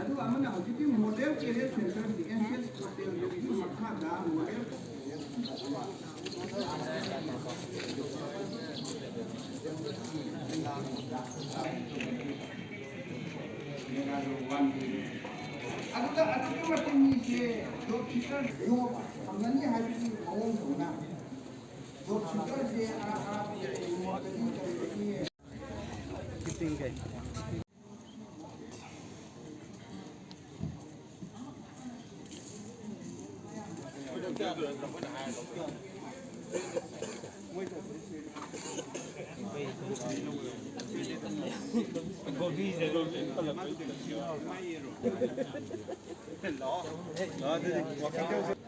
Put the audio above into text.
ꯑꯗꯨꯒ ꯑꯃꯅ ꯍꯧꯖꯤꯛꯀꯤ ꯃꯣꯗꯦꯜ ꯀꯦꯔꯤꯌꯔ ꯁꯦꯟꯇꯔꯁꯤ ꯑꯦꯟꯁꯤꯌꯟ ꯍꯣꯇꯦꯜꯒꯤ ꯃꯈꯥꯗ ꯃꯣꯗꯦꯜ ꯑꯗꯨꯗ ꯑꯗꯨꯛꯀꯤ ꯃꯇꯤꯛ ꯃꯤꯁꯦ ꯖꯣꯕ ꯁꯤꯀꯔ ꯖꯣꯕ ꯐꯪꯒꯅꯤ ꯍꯥꯏꯕꯒꯤ ꯃꯑꯣꯡꯗꯧꯅ ꯖꯣꯕ ꯁꯤꯀꯔꯁꯦ ꯑꯔꯥꯞ ꯑꯔꯥꯞꯄꯗꯒꯤ ꯀꯔꯤꯗꯒꯤ